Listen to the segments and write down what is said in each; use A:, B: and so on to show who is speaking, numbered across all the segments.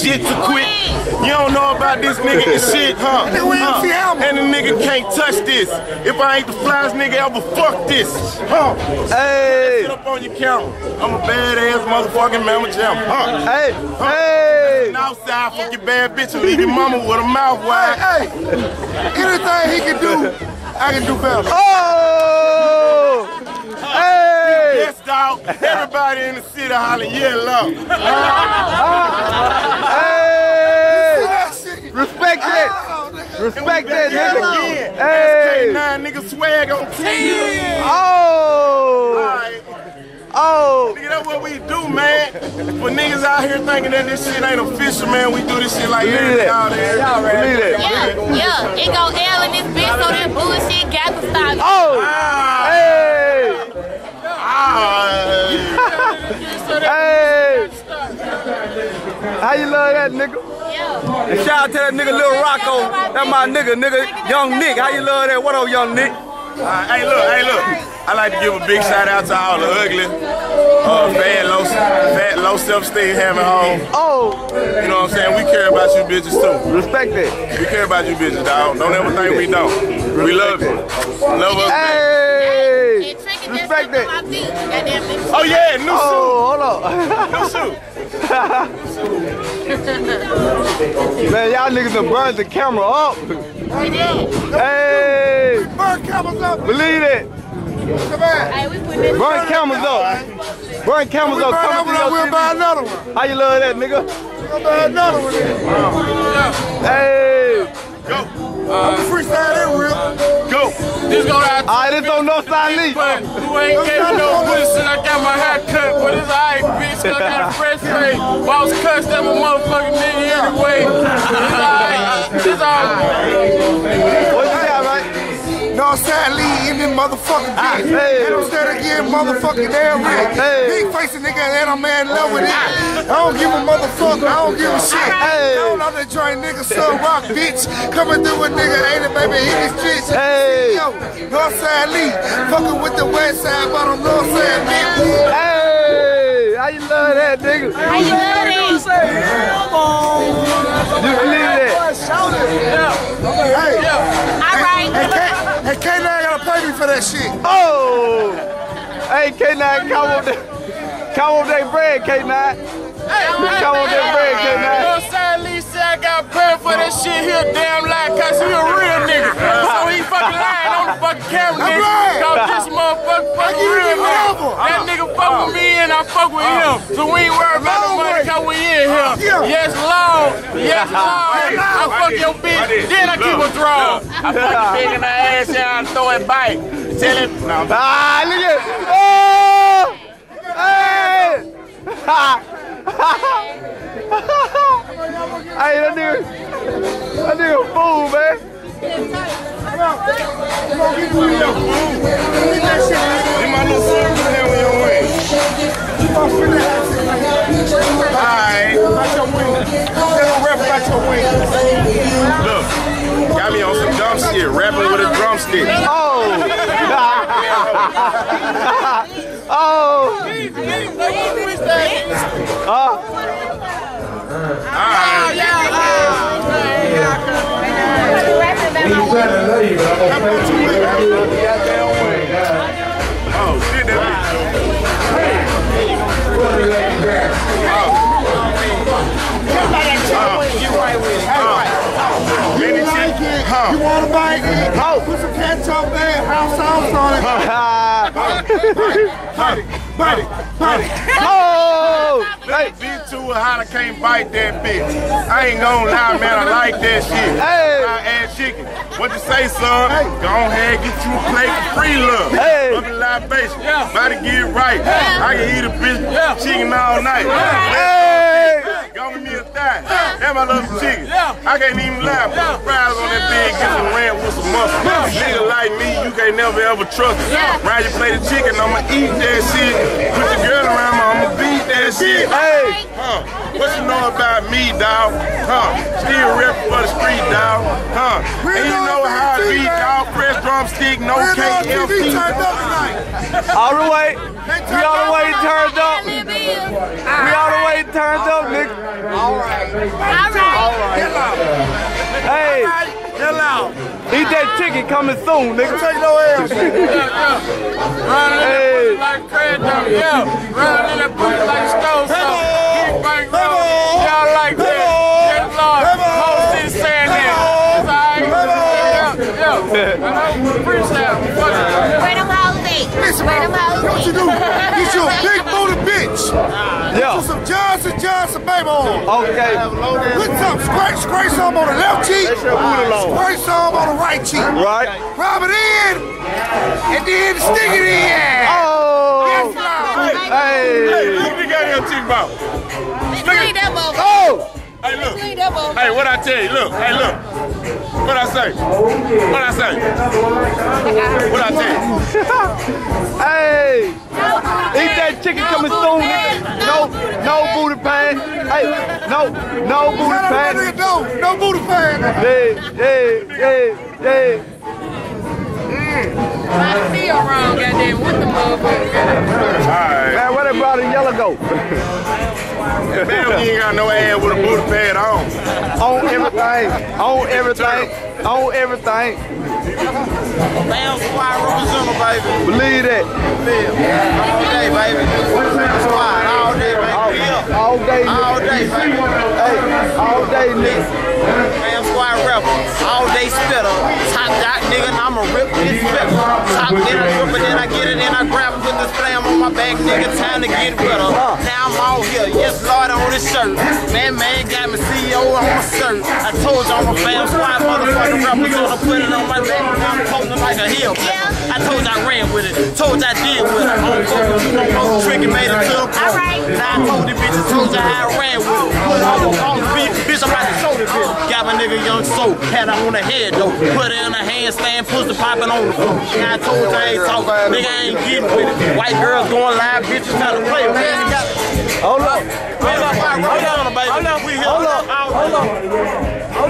A: shit to quit. You don't know about this nigga and shit, huh? And the nigga can't touch this. If I ain't the flyest nigga ever, fuck this, huh?
B: Hey!
A: Sit up on your camera. I'm a badass motherfucking mamma jamma, huh?
B: Hey! Hey!
A: Outside, fuck your bad bitch and leave your mama with her mouth wide.
C: Hey! Anything he can do, I can do better.
B: Oh! Hey!
A: Yes, dog. Everybody in the city hollering, yeah, love.
B: Hey! Respect that! Respect that, nigga! Hey!
A: K9 nigga swag on 10.
B: Oh! Oh!
A: Nigga, that's what we do, man. For niggas out here thinking that this shit ain't official, man, we do this shit like everything out there.
D: Yeah, it go L in this bitch, so that bullshit got to stop.
B: Oh! Hey! Hey! How you love that nigga? Yeah. And shout out to that nigga Lil Rocco. That's my nigga, Young Nick. How you love that? What up, Young Nick?
A: Hey, look. I like to give a big shout out to all the ugly, fat, low self-esteem having home.
B: Oh!
A: You know what I'm saying? We care about you bitches too.
B: Respect that.
A: We care about you bitches, dog. Don't ever think we don't. We love you. Love us.
B: Hey! Respect that.
A: Oh yeah, new suit.
B: Oh, hold on.
A: New suit.
B: Man, y'all niggas done burned the camera up. Hey!
C: Burn cameras up.
B: Believe it. Burn cameras up. Burn cameras up.
C: We'll buy another one.
B: How you love that, nigga?
C: We'll buy another one.
B: Hey!
A: Go.
C: I'm freestyle that real.
A: Go.
E: This gonna have to
B: Alright, this on Northside Lee.
E: but you ain't getting no pussy. I got my hair cut, but it's alright, bitch. I got a fresh face. Boss cussed at my motherfucking nigga anyway. It's alright. It's alright.
B: What you got, right?
C: Northside Lee in this motherfucking bitch.
B: Hey.
C: And I'm standing again, motherfucking damn real.
B: Hey.
C: Big face nigga, and I'm in love with it. I don't give a motherfucker, I don't give a shit.
B: Hey.
C: I don't know that joint nigga, Sun Rock, bitch. Coming through with nigga, ain't it, baby, hit these streets.
B: Hey.
C: Yo, Northside Lee, fucking with the west side, but I'm Northside, bitch.
B: Hey! How you love that, nigga?
D: How you love it?
B: You believe that?
C: Hey.
D: All right.
C: Hey, K9 gotta pay me for that shit.
B: Oh! Hey, K9, come on that bread, K9. Come on that bread, K9.
E: Northside Lee said I got paid for that shit here, damn lie, cause he a real nigga. So he fucking lying on the fucking camera, nigga. Cause this motherfucker fucking real nigga. That nigga fuck with me and I fuck with him. So we ain't worried about the money cause we in here. Yes, Lord. Yes, Lord. I fuck your bitch, then I keep her draw. I fuck your bitch in the ass and I throw it bite. Tell him.
B: Ah, look at oh! Hey! Hey, that nigga a fool, man.
A: Get my little son in there with your wing. Alright.
C: Rap about your wing.
A: Look, got me on some dumb shit, rapping with a drumstick.
B: Oh! Oh!
A: Oh, shit, that
C: You want a bite? Oh, put some ketchup there, house sauce on it. Bite it.
B: Oh!
A: Hey, Pt.2 how I can't bite that bitch. I ain't gonna lie, man, I like that shit.
B: Hey!
A: Ass chicken. What you say, son? Go ahead, get you a plate of Freelon.
B: Hey!
A: Fucking libation. About to get it right. I can eat a bitch chicken all night.
B: Hey!
A: Go with me a thigh. That's my little chicken. I can't even lie. Put the fries on that big, get some ranch with some muscle. Nigga like me, you can't never ever trust it. Round your plate of chicken, I'ma eat that shit. Put your girl around me, I'ma beat that shit.
B: Hey!
A: What you know about me, dawg? Still reppin' for the street, dawg. And you know how I beat, dawg. Fresh drumstick, no KFC.
B: All the way. We all the way turned up. We all the way turned up. nigga.
C: All right.
B: Hey.
C: Chill out.
B: Eat that chicken coming soon, nigga.
C: Take no ass.
E: Running in that pussy like crack down. Running in that pussy like a stove. Keep bang rolling. Y'all like that. Yes, Lord. Whole city saying that. It's all right. Freestyle.
D: Where them hoes at?
C: Listen, man, what you do? Get you a big booty bitch.
B: Yeah.
C: Put some Johnson baby on.
B: Okay.
C: Put some, spray some on the left cheek. Spray some on the right cheek.
B: Right.
C: Rub it in. And then stick it in.
B: Oh.
C: Yes, Lord.
B: Hey.
A: Look at the goddamn cheekbone.
D: Clean that motherfucker.
B: Oh.
A: Hey, look.
D: Clean that motherfucker.
A: Hey, what I tell you? Look. Hey, look. What I say? What I say? What I tell you?
B: Hey. Eat that chicken coming soon, nigga. No booty pad. Hey, no booty pad.
C: No booty pad.
B: Yeah.
D: I feel wrong, goddamn. What the motherfucker?
A: Alright.
B: Man, where they brought in yellow go?
A: Man, you ain't got no ass with a booty pad on.
B: On everything.
E: Bam, squad representative, baby.
B: Believe that.
E: All day, baby. Squad, all day, baby.
B: All day, nigga.
E: All day, baby.
B: Hey, all day, nigga.
E: Bam, squad rebel. All day spitter. Top dot, nigga, and I'ma rip this spitter. Top, then I rip it, then I get it, then I grab it, put this flam on my back, nigga. Time to get with her. Now I'm all here. Yes, Lord, on this shirt. Man got me CEO on my shirt. I told you I'm a Bam squad motherfucking representative. Put it on my back, now I'm posting like a hill. I told you I ran with it. Told you I did with it. I'm fucking Tricky made it to the point. Now I told these bitches, told you how I ran with it. On the beat, bitch, I'm about to show this bitch. Got my nigga Young Soul, had her on the head though. Put her in a handstand, pussy popping on the floor. Now I told you I ain't talking, nigga I ain't getting with it. White girls going live, bitches trying to play with me.
B: Hold up.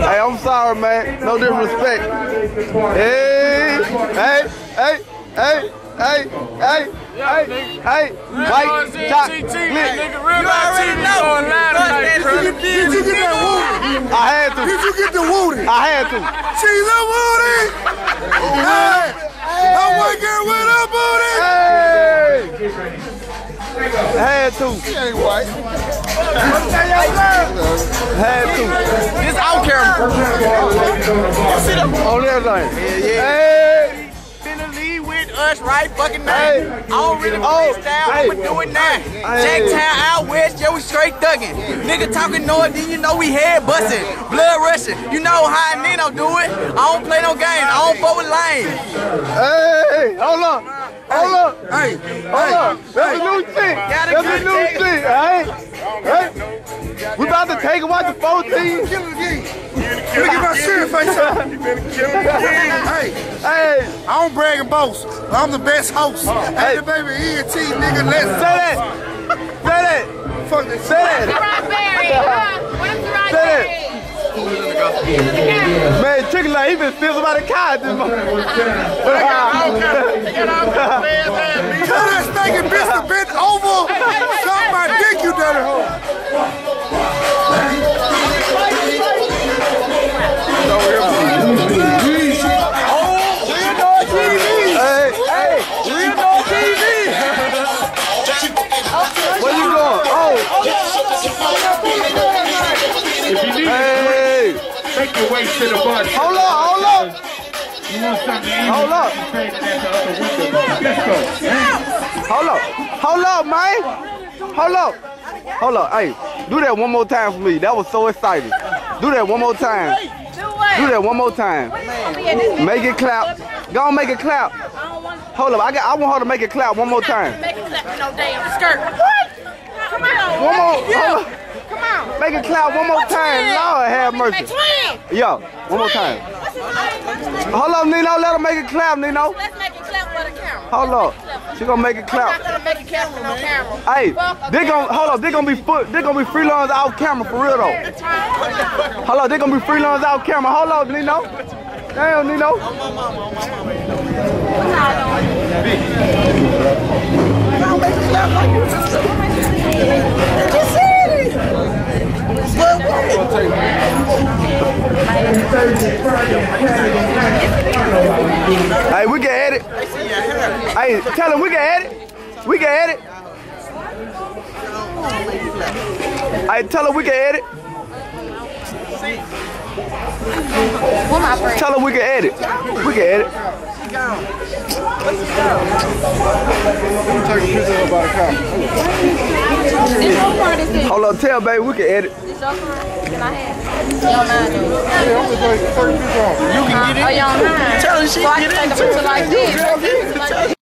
B: Hey, I'm sorry, man. No disrespect. Hey. White chocolate.
E: Nigga, real life TV going live tonight,
C: Did you get that Woody?
B: I had to.
C: Did you get the Woody?
B: I had to.
C: She's a Woody. Hey, that white girl with a booty.
B: Hey. I had to.
C: She ain't white.
B: Had to.
E: This out camera. You see them?
B: On everything.
E: Yeah.
B: Hey.
E: Finna lead with us right fucking now.
B: Hey.
E: I don't really freestyle,
B: Hey.
E: I'ma do it now.
B: Hey.
E: Jacktown out west, yeah, we straight thuggin'. Nigga talking north, then you know we head bustin'. Blood rushing, you know how Nino do it. I don't play no games, I don't fuck with lame.
B: Hey. Hold up.
C: Hey.
B: That's a new shit.
E: Got a
B: That's a
E: good
B: new
E: take.
B: shit. Hey. We about to take it. Watch the 14.
C: Kill it again. Look at my shit face up.
A: You better kill him again.
C: Hey, I don't brag and boast. I'm the best host. Hey, the baby ENT, nigga, let's
B: Say that.
C: fuck this
B: Say that.
D: Strawberry, huh? What is strawberry?
B: Man, Tricky like he been stealing somebody's car at this moment.
A: They got all kinds of fans and me.
C: Tell that stinking bitch to bend over. Suck my dick, you dirty hoe.
B: Hey, Real Dog TV. Where you going? Oh. Hey.
F: Make your way to the bus.
B: Hold up.
F: You want something to eat?
B: Hold up.
F: You take that to other windows. Let's go.
B: Hold up, man. Hold up. Hey, do that one more time for me. That was so exciting. Do that one more time. Do that one more time. Make it clap. Go on, make it clap. Hold up. I want her to make it clap one more time.
D: Make it clap with no damn skirt. What? Come on.
B: One more. Hold up.
D: Come on.
B: Make it clap one more time. Lord have mercy.
D: Twin.
B: Yo, one more time. Hold up, Nino. Let her make it clap, Nino.
D: Let's make it clap for the camera.
B: Hold up. She gonna make it
D: I'm
B: clap.
D: not gonna make it clap with no camera.
B: Hey, they gonna be freelance out camera for real though. Hold up, they gonna be freelance out camera. Hold up, Nino. Damn, Nino. Tell him we can edit. We can edit. I tell him we can edit. Tell him we can edit. We can edit. Hold on, tell baby we can edit.
D: Can I have? You can get it. Oh, you on mine? Tell her she can get it. Like this.